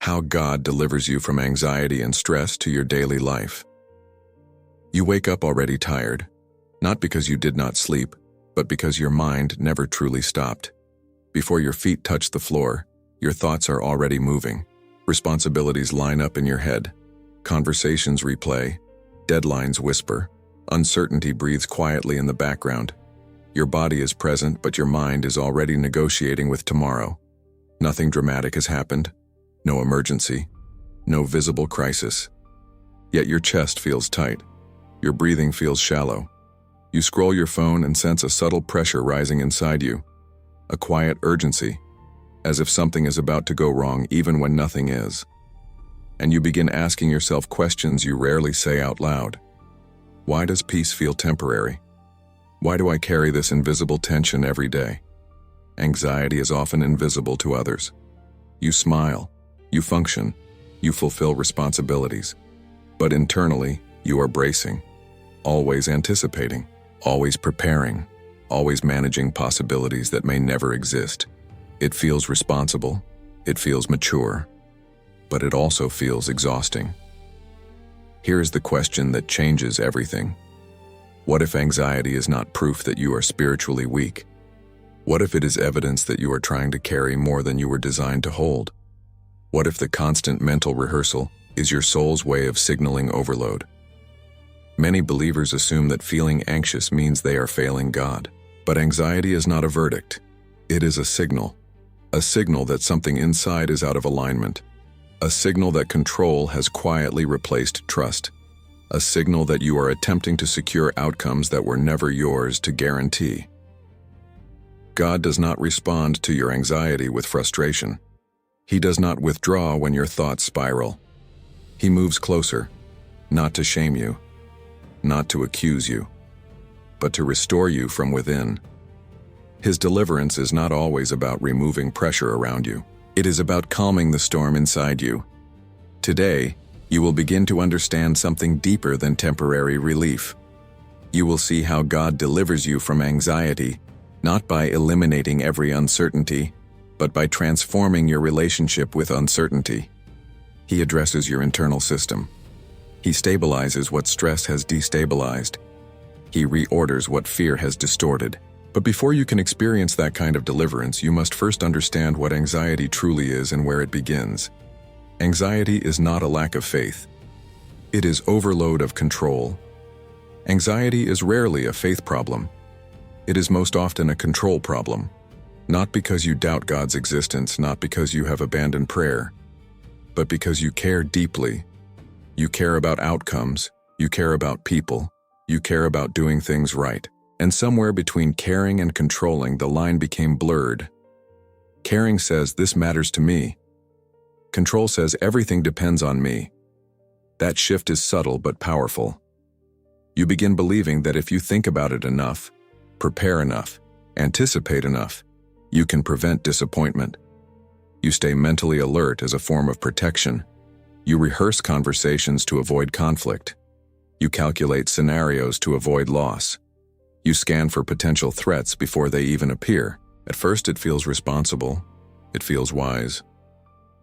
how God delivers you from anxiety and stress to your daily life. You wake up already tired, not because you did not sleep, but because your mind never truly stopped. Before your feet touch the floor, your thoughts are already moving. Responsibilities line up in your head. Conversations replay. Deadlines whisper. Uncertainty breathes quietly in the background. Your body is present, but your mind is already negotiating with tomorrow. Nothing dramatic has happened. No emergency. No visible crisis. Yet your chest feels tight. Your breathing feels shallow. You scroll your phone and sense a subtle pressure rising inside you. A quiet urgency, as if something is about to go wrong even when nothing is. And you begin asking yourself questions you rarely say out loud. Why does peace feel temporary? Why do I carry this invisible tension every day? Anxiety is often invisible to others. You smile, you function, you fulfill responsibilities. But internally, you are bracing, always anticipating, always preparing, always managing possibilities that may never exist. It feels responsible, it feels mature, but it also feels exhausting. Here is the question that changes everything. What if anxiety is not proof that you are spiritually weak? What if it is evidence that you are trying to carry more than you were designed to hold? What if the constant mental rehearsal is your soul's way of signaling overload? Many believers assume that feeling anxious means they are failing God. But anxiety is not a verdict. It is a signal that something inside is out of alignment, a signal that control has quietly replaced trust, a signal that you are attempting to secure outcomes that were never yours to guarantee. God does not respond to your anxiety with frustration. He does not withdraw when your thoughts spiral. He moves closer, not to shame you, not to accuse you, but to restore you from within. His deliverance is not always about removing pressure around you. It is about calming the storm inside you. Today, you will begin to understand something deeper than temporary relief. You will see how God delivers you from anxiety, not by eliminating every uncertainty, but by transforming your relationship with uncertainty. He addresses your internal system. He stabilizes what stress has destabilized. He reorders what fear has distorted. But before you can experience that kind of deliverance, you must first understand what anxiety truly is and where it begins. Anxiety is not a lack of faith. It is overload of control. Anxiety is rarely a faith problem. It is most often a control problem. Not because you doubt God's existence, not because you have abandoned prayer, but because you care deeply. You care about outcomes, you care about people, you care about doing things right. And somewhere between caring and controlling, the line became blurred. Caring says, "This matters to me." Control says, "Everything depends on me." That shift is subtle but powerful. You begin believing that if you think about it enough, prepare enough, anticipate enough, you can prevent disappointment. You stay mentally alert as a form of protection. You rehearse conversations to avoid conflict. You calculate scenarios to avoid loss. You scan for potential threats before they even appear. At first it feels responsible, it feels wise.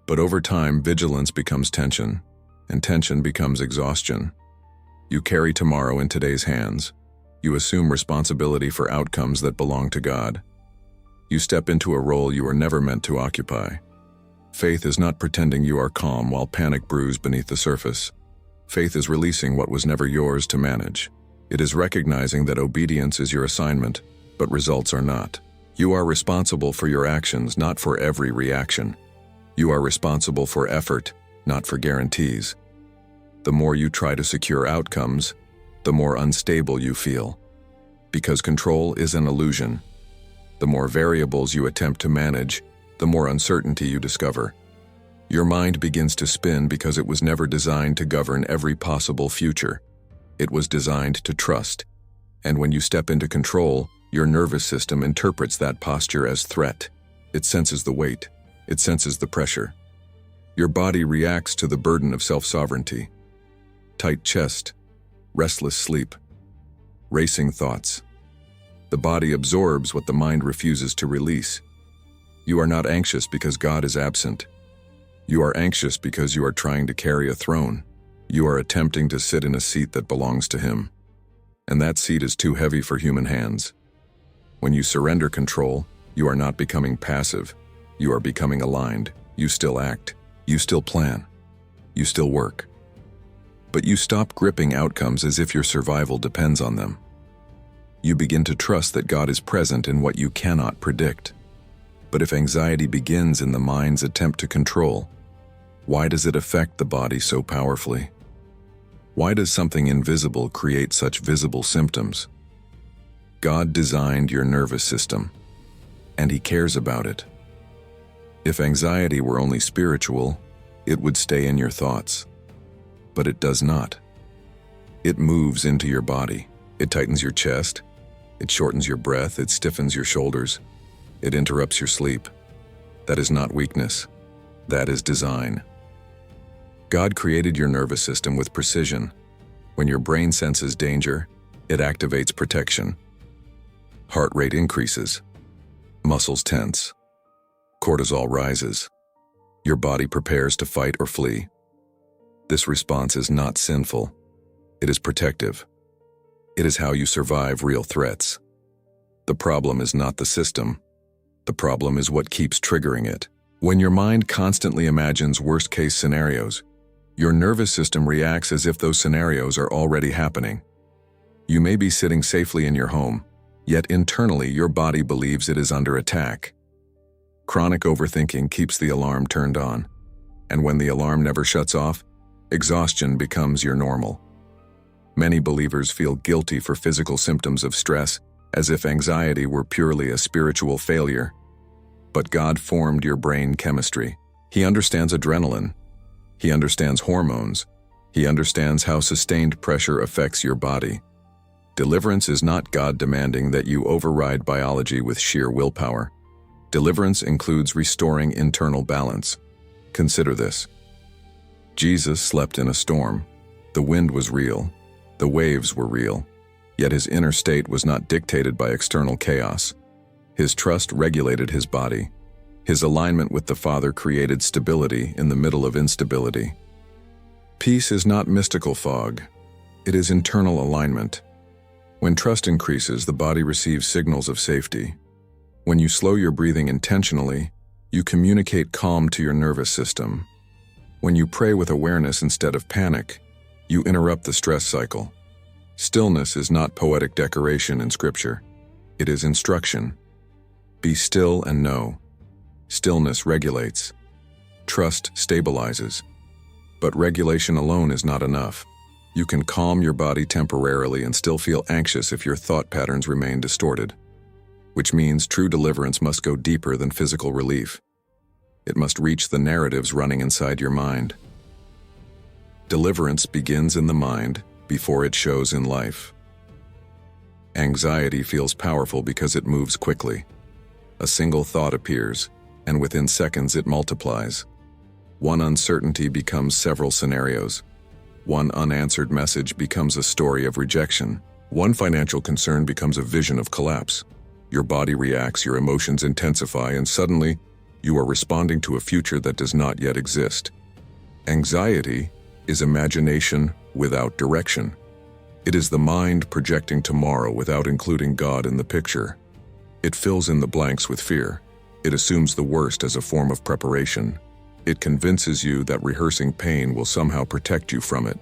But over time, vigilance becomes tension, and tension becomes exhaustion. You carry tomorrow in today's hands. You assume responsibility for outcomes that belong to God. You step into a role you were never meant to occupy. Faith is not pretending you are calm while panic brews beneath the surface. Faith is releasing what was never yours to manage. It is recognizing that obedience is your assignment, but results are not. You are responsible for your actions, not for every reaction. You are responsible for effort, not for guarantees. The more you try to secure outcomes, the more unstable you feel. Because control is an illusion. The more variables you attempt to manage, the more uncertainty you discover. Your mind begins to spin because it was never designed to govern every possible future. It was designed to trust. And when you step into control, your nervous system interprets that posture as threat. It senses the weight. It senses the pressure. Your body reacts to the burden of self-sovereignty. Tight chest, restless sleep, racing thoughts. The body absorbs what the mind refuses to release. You are not anxious because God is absent. You are anxious because you are trying to carry a throne. You are attempting to sit in a seat that belongs to Him. And that seat is too heavy for human hands. When you surrender control, you are not becoming passive. You are becoming aligned. You still act. You still plan. You still work. But you stop gripping outcomes as if your survival depends on them. You begin to trust that God is present in what you cannot predict. But if anxiety begins in the mind's attempt to control, why does it affect the body so powerfully? Why does something invisible create such visible symptoms? God designed your nervous system, and He cares about it. If anxiety were only spiritual, it would stay in your thoughts. But it does not. It moves into your body. It tightens your chest. It shortens your breath. It stiffens your shoulders. It interrupts your sleep. That is not weakness. That is design. God created your nervous system with precision. When your brain senses danger, it activates protection. Heart rate increases. Muscles tense. Cortisol rises. Your body prepares to fight or flee. This response is not sinful. It is protective. It is how you survive real threats. The problem is not the system. The problem is what keeps triggering it. When your mind constantly imagines worst-case scenarios, your nervous system reacts as if those scenarios are already happening. You may be sitting safely in your home, yet internally your body believes it is under attack. Chronic overthinking keeps the alarm turned on, and when the alarm never shuts off, exhaustion becomes your normal. Many believers feel guilty for physical symptoms of stress, as if anxiety were purely a spiritual failure. But God formed your brain chemistry. He understands adrenaline. He understands hormones. He understands how sustained pressure affects your body. Deliverance is not God demanding that you override biology with sheer willpower. Deliverance includes restoring internal balance. Consider this. Jesus slept in a storm. The wind was real. The waves were real. Yet His inner state was not dictated by external chaos. His trust regulated His body. His alignment with the Father created stability in the middle of instability. Peace is not mystical fog. It is internal alignment. When trust increases, the body receives signals of safety. When you slow your breathing intentionally, you communicate calm to your nervous system. When you pray with awareness instead of panic, you interrupt the stress cycle. Stillness is not poetic decoration in Scripture. It is instruction. Be still and know. Stillness regulates. Trust stabilizes. But regulation alone is not enough. You can calm your body temporarily and still feel anxious if your thought patterns remain distorted. Which means true deliverance must go deeper than physical relief. It must reach the narratives running inside your mind. Deliverance begins in the mind before it shows in life. Anxiety feels powerful because it moves quickly. A single thought appears, and within seconds it multiplies. One uncertainty becomes several scenarios. One unanswered message becomes a story of rejection. One financial concern becomes a vision of collapse. Your body reacts, your emotions intensify, and suddenly, you are responding to a future that does not yet exist. Anxiety is imagination without direction. It is the mind projecting tomorrow without including God in the picture. It fills in the blanks with fear. It assumes the worst as a form of preparation. It convinces you that rehearsing pain will somehow protect you from it.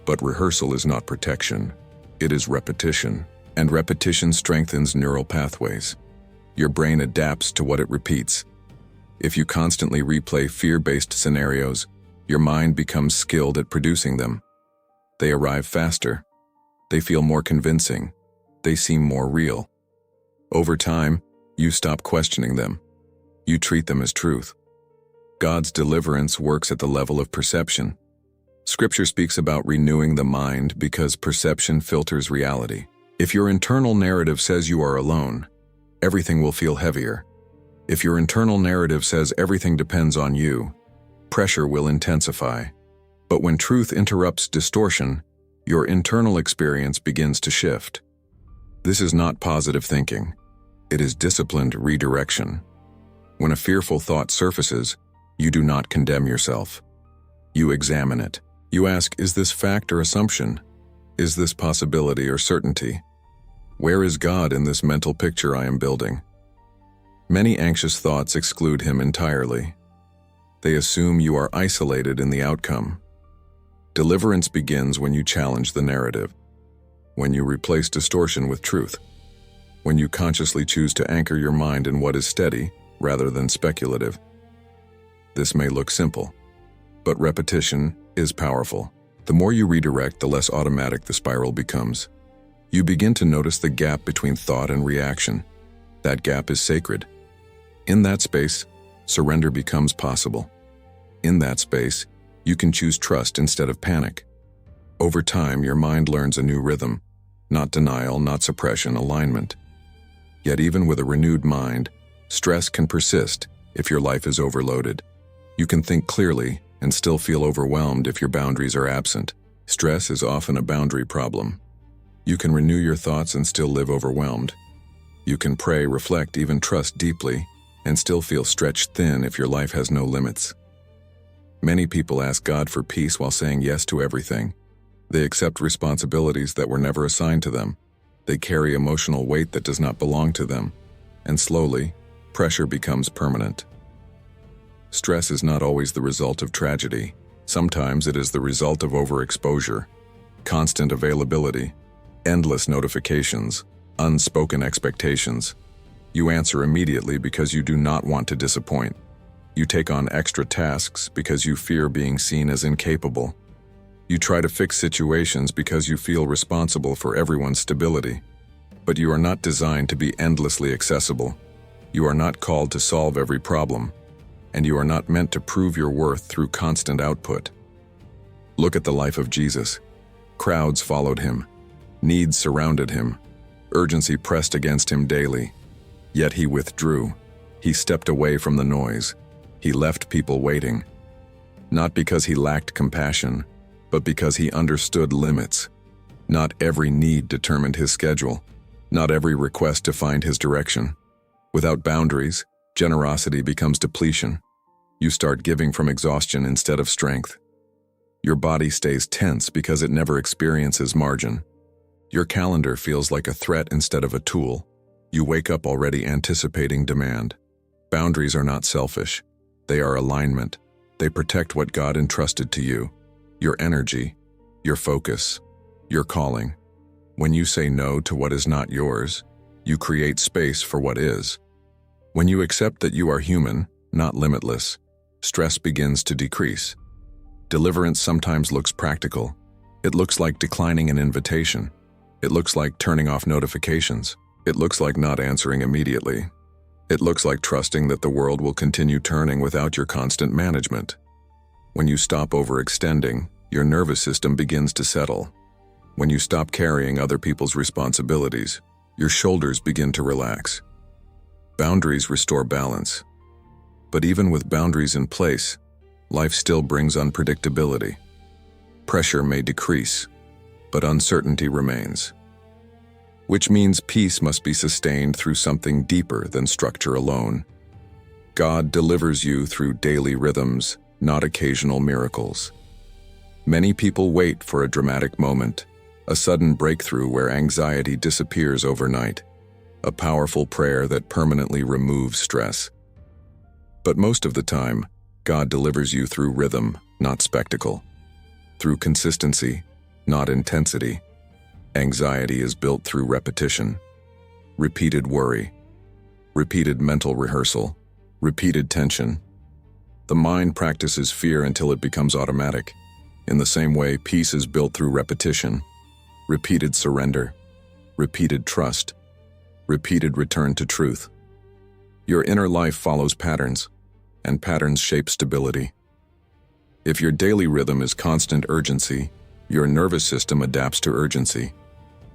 But rehearsal is not protection. It is repetition. And repetition strengthens neural pathways. Your brain adapts to what it repeats. If you constantly replay fear-based scenarios, your mind becomes skilled at producing them. They arrive faster. They feel more convincing. They seem more real. Over time, you stop questioning them. You treat them as truth. God's deliverance works at the level of perception. Scripture speaks about renewing the mind because perception filters reality. If your internal narrative says you are alone, everything will feel heavier. If your internal narrative says everything depends on you, pressure will intensify. But when truth interrupts distortion, your internal experience begins to shift. This is not positive thinking. It is disciplined redirection. When a fearful thought surfaces, You do not condemn yourself. You examine it. You ask, is this fact or assumption? Is this possibility or certainty? Where is God in this mental picture I am building? Many anxious thoughts exclude him entirely. They assume you are isolated in the outcome. Deliverance begins when you challenge the narrative, when you replace distortion with truth, when you consciously choose to anchor your mind in what is steady rather than speculative. This may look simple, but repetition is powerful. The more you redirect, the less automatic the spiral becomes. You begin to notice the gap between thought and reaction. That gap is sacred. In that space, surrender becomes possible. In that space, you can choose trust instead of panic. Over time, your mind learns a new rhythm, not denial, not suppression, alignment. Yet even with a renewed mind, stress can persist if your life is overloaded. You can think clearly and still feel overwhelmed if your boundaries are absent. Stress is often a boundary problem. You can renew your thoughts and still live overwhelmed. You can pray, reflect, even trust deeply, and still feel stretched thin if your life has no limits. Many people ask God for peace while saying yes to everything. They accept responsibilities that were never assigned to them. They carry emotional weight that does not belong to them. And slowly, pressure becomes permanent. Stress is not always the result of tragedy. Sometimes it is the result of overexposure, constant availability, endless notifications, unspoken expectations. You answer immediately because you do not want to disappoint. You take on extra tasks because you fear being seen as incapable. You try to fix situations because you feel responsible for everyone's stability. But you are not designed to be endlessly accessible. You are not called to solve every problem. And you are not meant to prove your worth through constant output. Look at the life of Jesus. Crowds followed him. Needs surrounded him. Urgency pressed against him daily. Yet he withdrew. He stepped away from the noise. He left people waiting. Not because he lacked compassion, but because he understood limits. Not every need determined his schedule. Not every request defined his direction. Without boundaries, generosity becomes depletion. You start giving from exhaustion instead of strength. Your body stays tense because it never experiences margin. Your calendar feels like a threat instead of a tool. You wake up already anticipating demand. Boundaries are not selfish. They are alignment. They protect what God entrusted to you. Your energy, your focus, your calling. When you say no to what is not yours, you create space for what is. When you accept that you are human, not limitless, stress begins to decrease. Deliverance sometimes looks practical. It looks like declining an invitation. It looks like turning off notifications. It looks like not answering immediately. It looks like trusting that the world will continue turning without your constant management. When you stop overextending, your nervous system begins to settle. When you stop carrying other people's responsibilities, your shoulders begin to relax. Boundaries restore balance. But even with boundaries in place, life still brings unpredictability. Pressure may decrease, but uncertainty remains. Which means peace must be sustained through something deeper than structure alone. God delivers you through daily rhythms, not occasional miracles. Many people wait for a dramatic moment, a sudden breakthrough where anxiety disappears overnight, a powerful prayer that permanently removes stress. But most of the time, God delivers you through rhythm, not spectacle. Through consistency, not intensity. Anxiety is built through repetition, repeated worry, repeated mental rehearsal, repeated tension. The mind practices fear until it becomes automatic. In the same way, peace is built through repetition, repeated surrender, repeated trust, repeated return to truth. Your inner life follows patterns, and patterns shape stability. If your daily rhythm is constant urgency, your nervous system adapts to urgency.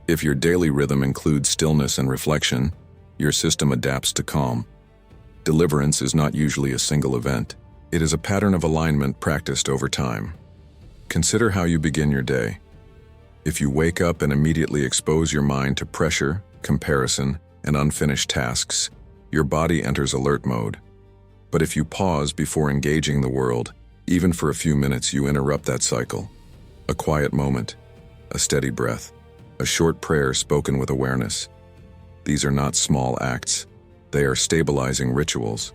If your daily rhythm includes stillness and reflection, your system adapts to calm. Deliverance is not usually a single event. It is a pattern of alignment practiced over time. Consider how you begin your day. If you wake up and immediately expose your mind to pressure, comparison, and unfinished tasks, your body enters alert mode. But if you pause before engaging the world, even for a few minutes, you interrupt that cycle. A quiet moment, a steady breath, a short prayer spoken with awareness. These are not small acts. They are stabilizing rituals.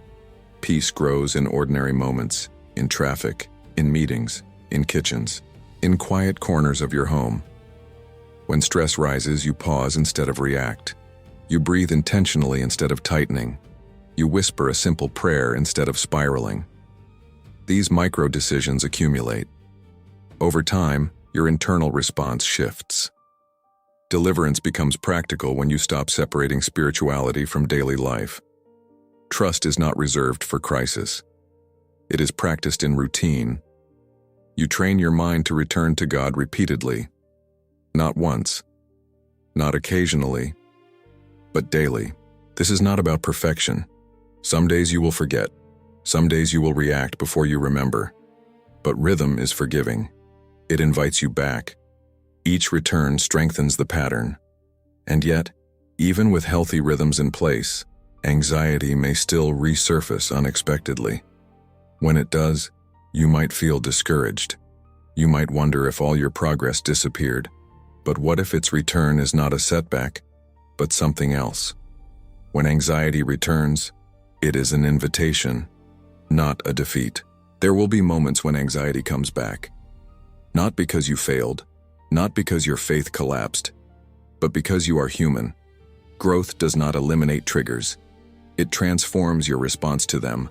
Peace grows in ordinary moments, in traffic, in meetings, in kitchens, in quiet corners of your home. When stress rises, you pause instead of react. You breathe intentionally instead of tightening. You whisper a simple prayer instead of spiraling. These micro decisions accumulate. Over time, your internal response shifts. Deliverance becomes practical when you stop separating spirituality from daily life. Trust is not reserved for crisis. It is practiced in routine. You train your mind to return to God repeatedly. Not once, not occasionally, but daily. This is not about perfection. Some days you will forget. Some days you will react before you remember. But rhythm is forgiving. It invites you back. Each return strengthens the pattern. And yet, even with healthy rhythms in place, anxiety may still resurface unexpectedly. When it does, you might feel discouraged. You might wonder if all your progress disappeared. But what if its return is not a setback, but something else? When anxiety returns, it is an invitation, not a defeat. There will be moments when anxiety comes back. Not because you failed, not because your faith collapsed, but because you are human. Growth does not eliminate triggers. It transforms your response to them.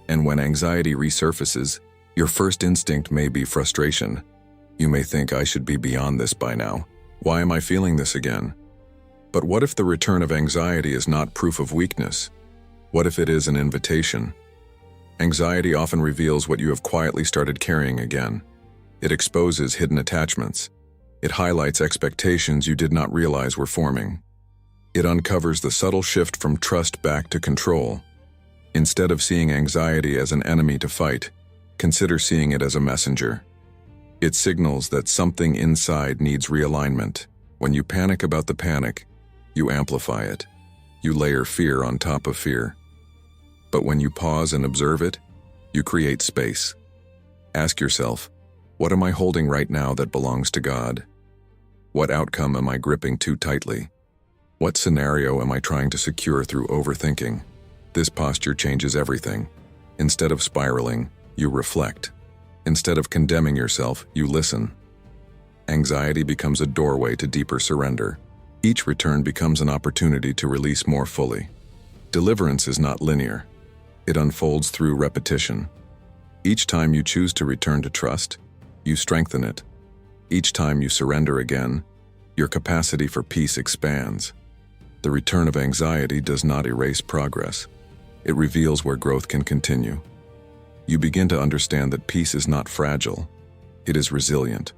And when anxiety resurfaces, your first instinct may be frustration. You may think, I should be beyond this by now. Why am I feeling this again? But what if the return of anxiety is not proof of weakness? What if it is an invitation? Anxiety often reveals what you have quietly started carrying again. It exposes hidden attachments. It highlights expectations you did not realize were forming. It uncovers the subtle shift from trust back to control. Instead of seeing anxiety as an enemy to fight, consider seeing it as a messenger. It signals that something inside needs realignment. When you panic about the panic, you amplify it. You layer fear on top of fear. But when you pause and observe it, you create space. Ask yourself, what am I holding right now that belongs to God? What outcome am I gripping too tightly? What scenario am I trying to secure through overthinking? This posture changes everything. Instead of spiraling, you reflect. Instead of condemning yourself, you listen. Anxiety becomes a doorway to deeper surrender. Each return becomes an opportunity to release more fully. Deliverance is not linear. It unfolds through repetition. Each time you choose to return to trust, you strengthen it. Each time you surrender again, your capacity for peace expands. The return of anxiety does not erase progress. It reveals where growth can continue. You begin to understand that peace is not fragile. It is resilient.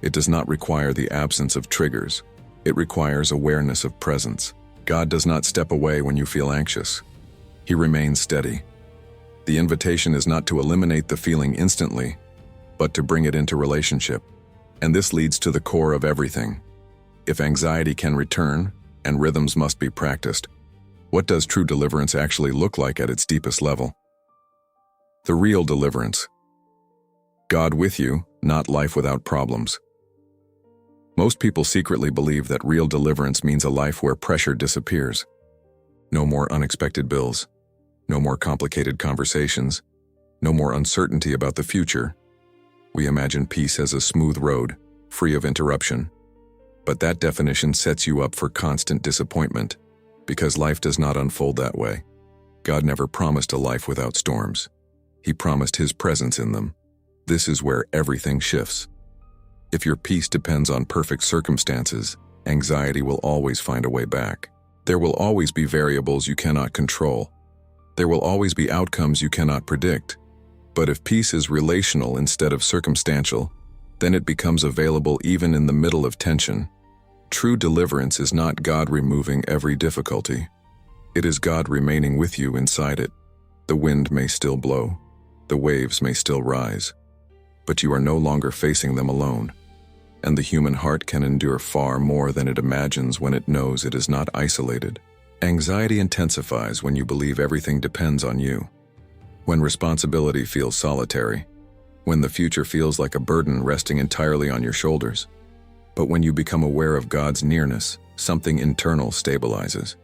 It does not require the absence of triggers. It requires awareness of presence. God does not step away when you feel anxious. He remains steady. The invitation is not to eliminate the feeling instantly, but to bring it into relationship. And this leads to the core of everything. If anxiety can return, and rhythms must be practiced, what does true deliverance actually look like at its deepest level? The real deliverance. God with you, not life without problems. Most people secretly believe that real deliverance means a life where pressure disappears. No more unexpected bills. No more complicated conversations. No more uncertainty about the future. We imagine peace as a smooth road, free of interruption. But that definition sets you up for constant disappointment, because life does not unfold that way. God never promised a life without storms. He promised His presence in them. This is where everything shifts. If your peace depends on perfect circumstances, anxiety will always find a way back. There will always be variables you cannot control. There will always be outcomes you cannot predict. But if peace is relational instead of circumstantial, then it becomes available even in the middle of tension. True deliverance is not God removing every difficulty. It is God remaining with you inside it. The wind may still blow. The waves may still rise. But you are no longer facing them alone. And the human heart can endure far more than it imagines when it knows it is not isolated. Anxiety intensifies when you believe everything depends on you. When responsibility feels solitary, when the future feels like a burden resting entirely on your shoulders. But when you become aware of God's nearness, something internal stabilizes.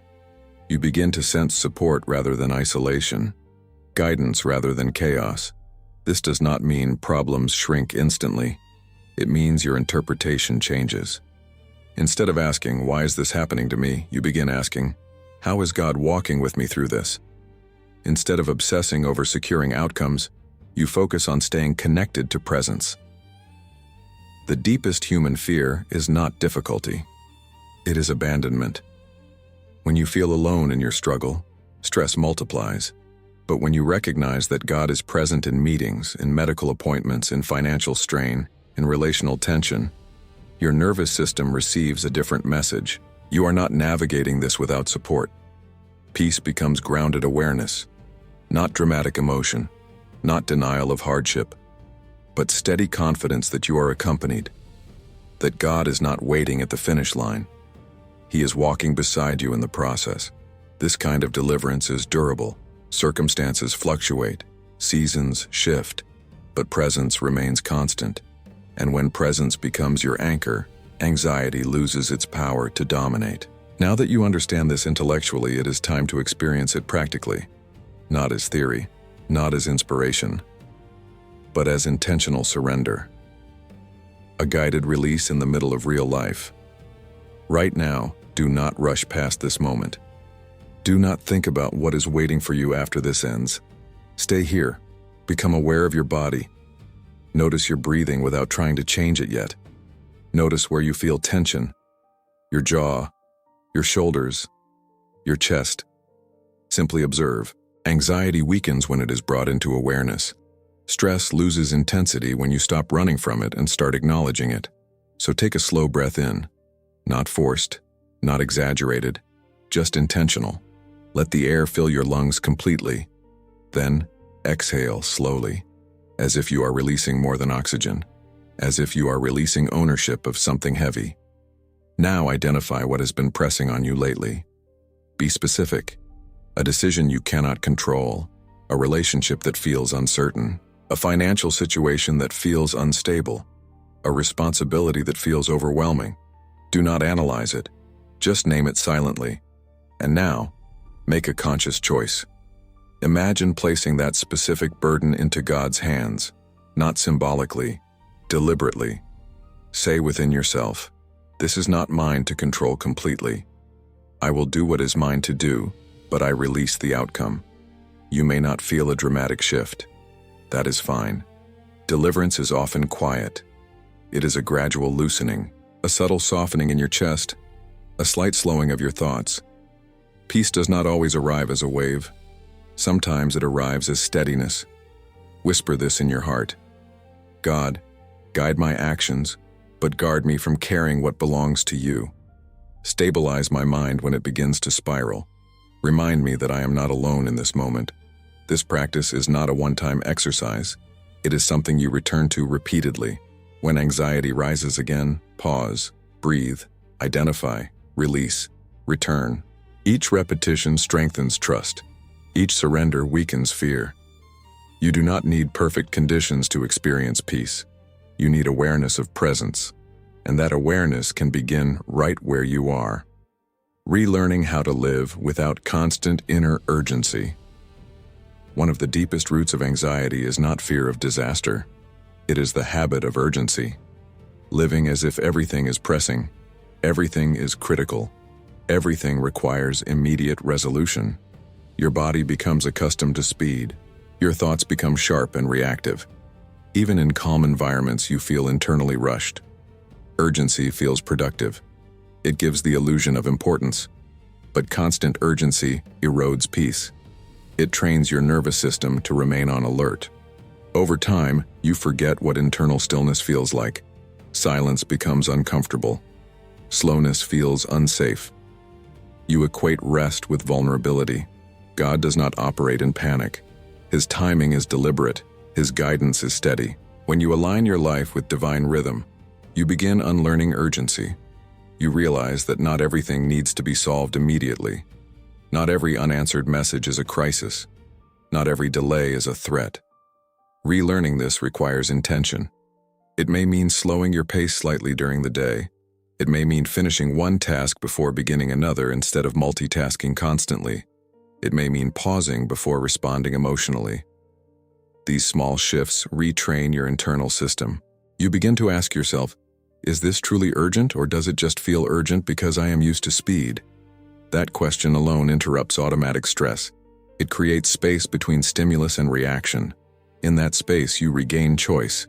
You begin to sense support rather than isolation, guidance rather than chaos. This does not mean problems shrink instantly. It means your interpretation changes. Instead of asking, "Why is this happening to me?" you begin asking, "How is God walking with me through this?" Instead of obsessing over securing outcomes, you focus on staying connected to presence. The deepest human fear is not difficulty. It is abandonment. When you feel alone in your struggle, stress multiplies. But when you recognize that God is present in meetings, in medical appointments, in financial strain, in relational tension, your nervous system receives a different message. You are not navigating this without support. Peace becomes grounded awareness, not dramatic emotion, not denial of hardship, but steady confidence that you are accompanied, that God is not waiting at the finish line. He is walking beside you in the process. This kind of deliverance is durable. Circumstances fluctuate, seasons shift, but presence remains constant. And when presence becomes your anchor, anxiety loses its power to dominate. Now that you understand this intellectually, it is time to experience it practically, not as theory, not as inspiration, but as intentional surrender. A guided release in the middle of real life. Right now, do not rush past this moment. Do not think about what is waiting for you after this ends. Stay here. Become aware of your body. Notice your breathing without trying to change it yet. Notice where you feel tension, your jaw, your shoulders, your chest. Simply observe. Anxiety weakens when it is brought into awareness. Stress loses intensity when you stop running from it and start acknowledging it. So take a slow breath in. Not forced, not exaggerated, just intentional. Let the air fill your lungs completely. Then, exhale slowly, as if you are releasing more than oxygen, as if you are releasing ownership of something heavy. Now identify what has been pressing on you lately. Be specific. A decision you cannot control, a relationship that feels uncertain, a financial situation that feels unstable, a responsibility that feels overwhelming. Do not analyze it. Just name it silently. And now, make a conscious choice. Imagine placing that specific burden into God's hands, not symbolically, deliberately. Say within yourself, "This is not mine to control completely. I will do what is mine to do, but I release the outcome." You may not feel a dramatic shift. That is fine. Deliverance is often quiet. It is a gradual loosening, a subtle softening in your chest, a slight slowing of your thoughts. Peace does not always arrive as a wave. Sometimes it arrives as steadiness. Whisper this in your heart. God, guide my actions, but guard me from carrying what belongs to you. Stabilize my mind when it begins to spiral. Remind me that I am not alone in this moment. This practice is not a one-time exercise. It is something you return to repeatedly. When anxiety rises again, pause, breathe, identify, release, return. Each repetition strengthens trust. Each surrender weakens fear. You do not need perfect conditions to experience peace. You need awareness of presence, and that awareness can begin right where you are. Relearning how to live without constant inner urgency. One of the deepest roots of anxiety is not fear of disaster. It is the habit of urgency. Living as if everything is pressing, everything is critical, everything requires immediate resolution. Your body becomes accustomed to speed. Your thoughts become sharp and reactive. Even in calm environments, you feel internally rushed. Urgency feels productive. It gives the illusion of importance. But constant urgency erodes peace. It trains your nervous system to remain on alert. Over time, you forget what internal stillness feels like. Silence becomes uncomfortable. Slowness feels unsafe. You equate rest with vulnerability. God does not operate in panic. His timing is deliberate. His guidance is steady. When you align your life with divine rhythm, you begin unlearning urgency. You realize that not everything needs to be solved immediately. Not every unanswered message is a crisis. Not every delay is a threat. Relearning this requires intention. It may mean slowing your pace slightly during the day. It may mean finishing one task before beginning another instead of multitasking constantly. It may mean pausing before responding emotionally. These small shifts retrain your internal system. You begin to ask yourself, is this truly urgent, or does it just feel urgent because I am used to speed? That question alone interrupts automatic stress. It creates space between stimulus and reaction. In that space, you regain choice.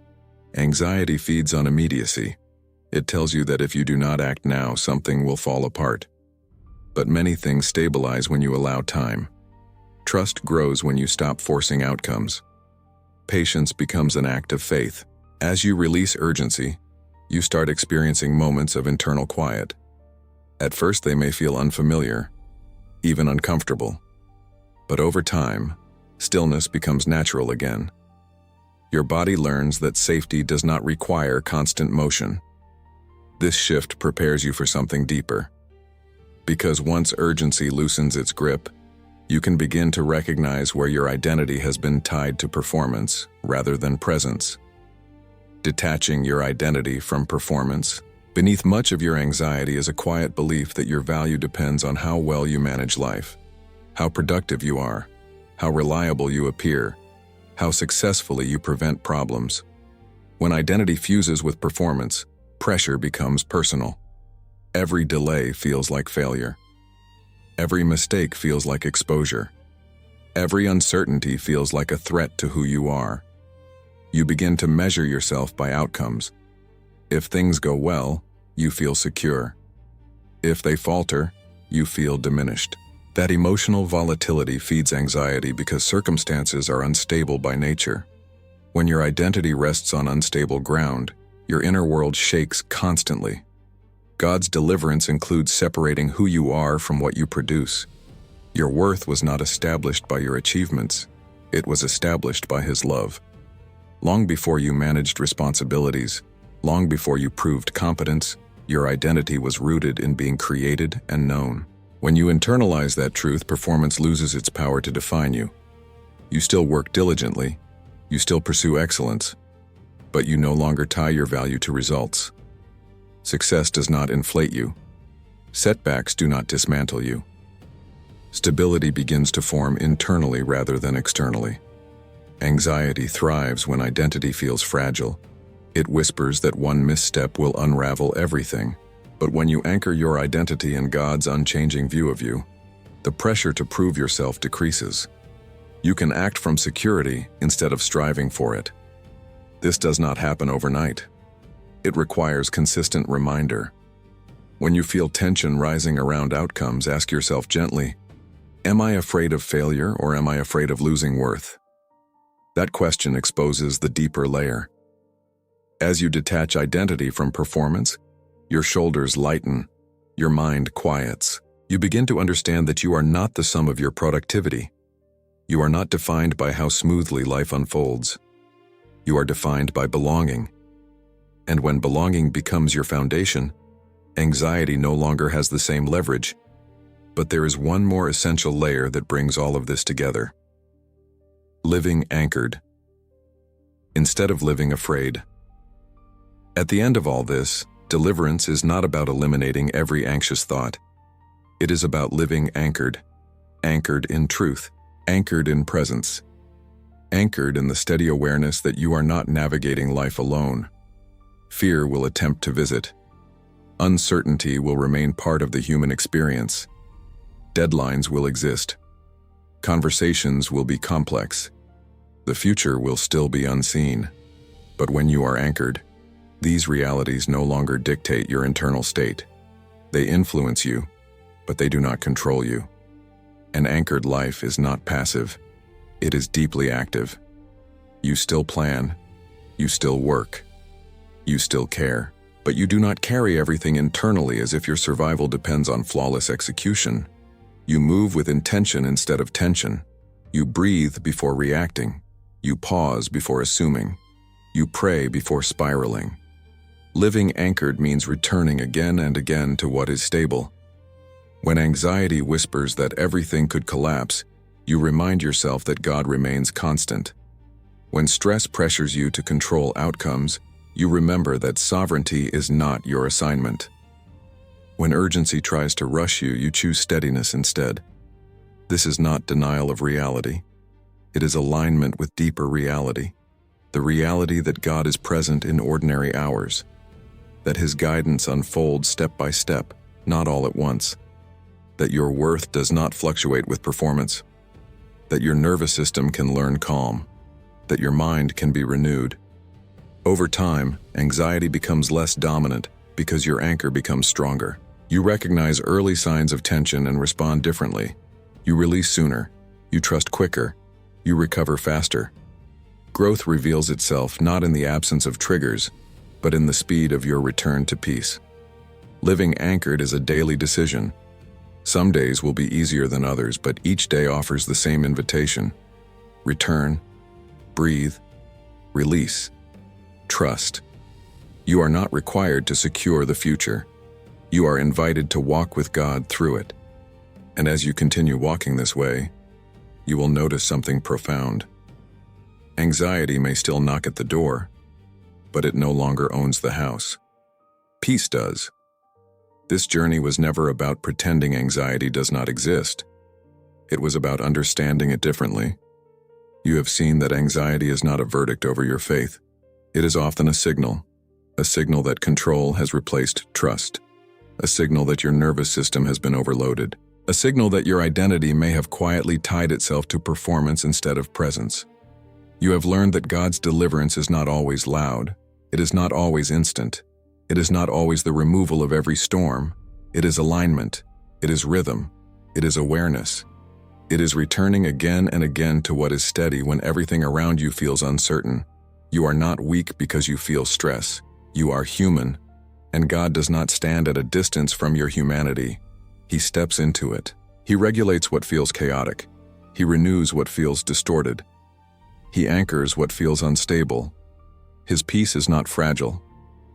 Anxiety feeds on immediacy. It tells you that if you do not act now, something will fall apart. But many things stabilize when you allow time. Trust grows when you stop forcing outcomes. Patience becomes an act of faith. As you release urgency, you start experiencing moments of internal quiet. At first, they may feel unfamiliar, even uncomfortable. But over time, stillness becomes natural again. Your body learns that safety does not require constant motion. This shift prepares you for something deeper. Because once urgency loosens its grip, you can begin to recognize where your identity has been tied to performance rather than presence. Detaching your identity from performance, beneath much of your anxiety is a quiet belief that your value depends on how well you manage life, how productive you are, how reliable you appear, how successfully you prevent problems. When identity fuses with performance, pressure becomes personal. Every delay feels like failure. Every mistake feels like exposure. Every uncertainty feels like a threat to who you are. You begin to measure yourself by outcomes. If things go well, you feel secure. If they falter, you feel diminished. That emotional volatility feeds anxiety because circumstances are unstable by nature. When your identity rests on unstable ground, your inner world shakes constantly. God's deliverance includes separating who you are from what you produce. Your worth was not established by your achievements. It was established by His love. Long before you managed responsibilities, long before you proved competence, your identity was rooted in being created and known. When you internalize that truth, performance loses its power to define you. You still work diligently, you still pursue excellence, but you no longer tie your value to results. Success does not inflate you. Setbacks do not dismantle you. Stability begins to form internally rather than externally. Anxiety thrives when identity feels fragile. It whispers that one misstep will unravel everything. But when you anchor your identity in God's unchanging view of you, the pressure to prove yourself decreases. You can act from security instead of striving for it. This does not happen overnight. It requires consistent reminder. When you feel tension rising around outcomes, ask yourself gently, am I afraid of failure or am I afraid of losing worth? That question exposes the deeper layer. As you detach identity from performance, your shoulders lighten, your mind quiets. You begin to understand that you are not the sum of your productivity. You are not defined by how smoothly life unfolds. You are defined by belonging. And when belonging becomes your foundation, anxiety no longer has the same leverage. But there is one more essential layer that brings all of this together. Living anchored, instead of living afraid. At the end of all this, deliverance is not about eliminating every anxious thought. It is about living anchored, anchored in truth, anchored in presence, anchored in the steady awareness that you are not navigating life alone. Fear will attempt to visit. Uncertainty will remain part of the human experience. Deadlines will exist. Conversations will be complex. The future will still be unseen. But when you are anchored, these realities no longer dictate your internal state. They influence you, but they do not control you. An anchored life is not passive. It is deeply active. You still plan. You still work. You still care. But you do not carry everything internally as if your survival depends on flawless execution. You move with intention instead of tension. You breathe before reacting. You pause before assuming. You pray before spiraling. Living anchored means returning again and again to what is stable. When anxiety whispers that everything could collapse, You remind yourself that God remains constant. When stress pressures you to control outcomes, you remember that sovereignty is not your assignment. When urgency tries to rush you, you choose steadiness instead. This is not denial of reality. It is alignment with deeper reality. The reality that God is present in ordinary hours. That His guidance unfolds step by step, not all at once. That your worth does not fluctuate with performance. That your nervous system can learn calm. That your mind can be renewed. Over time, anxiety becomes less dominant because your anchor becomes stronger. You recognize early signs of tension and respond differently. You release sooner. You trust quicker. You recover faster. Growth reveals itself not in the absence of triggers, but in the speed of your return to peace. Living anchored is a daily decision. Some days will be easier than others, but each day offers the same invitation. Return, breathe, release, trust. You are not required to secure the future. You are invited to walk with God through it. And as you continue walking this way, you will notice something profound. Anxiety may still knock at the door, but it no longer owns the house. Peace does. This journey was never about pretending anxiety does not exist. It was about understanding it differently. You have seen that anxiety is not a verdict over your faith. It is often a signal that control has replaced trust, a signal that your nervous system has been overloaded, a signal that your identity may have quietly tied itself to performance instead of presence. You have learned that God's deliverance is not always loud. It is not always instant. It is not always the removal of every storm. It is alignment. It is rhythm. It is awareness. It is returning again and again to what is steady when everything around you feels uncertain. You are not weak because you feel stress. You are human, and God does not stand at a distance from your humanity. He steps into it. He regulates what feels chaotic. He renews what feels distorted. He anchors what feels unstable. His peace is not fragile.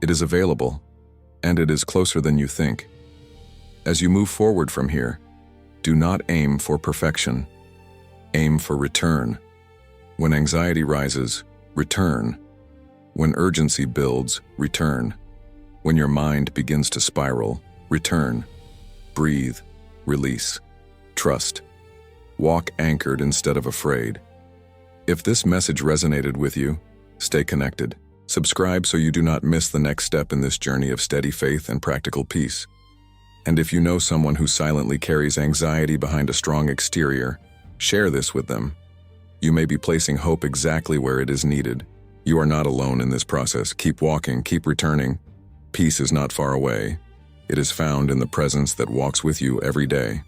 It is available, and it is closer than you think. As you move forward from here, do not aim for perfection. Aim for return. When anxiety rises, return. When urgency builds, return. When your mind begins to spiral, return. Breathe, release, trust. Walk anchored instead of afraid. If this message resonated with you, stay connected. Subscribe so you do not miss the next step in this journey of steady faith and practical peace. And if you know someone who silently carries anxiety behind a strong exterior, share this with them. You may be placing hope exactly where it is needed. You are not alone in this process. Keep walking, keep returning. Peace is not far away. It is found in the presence that walks with you every day.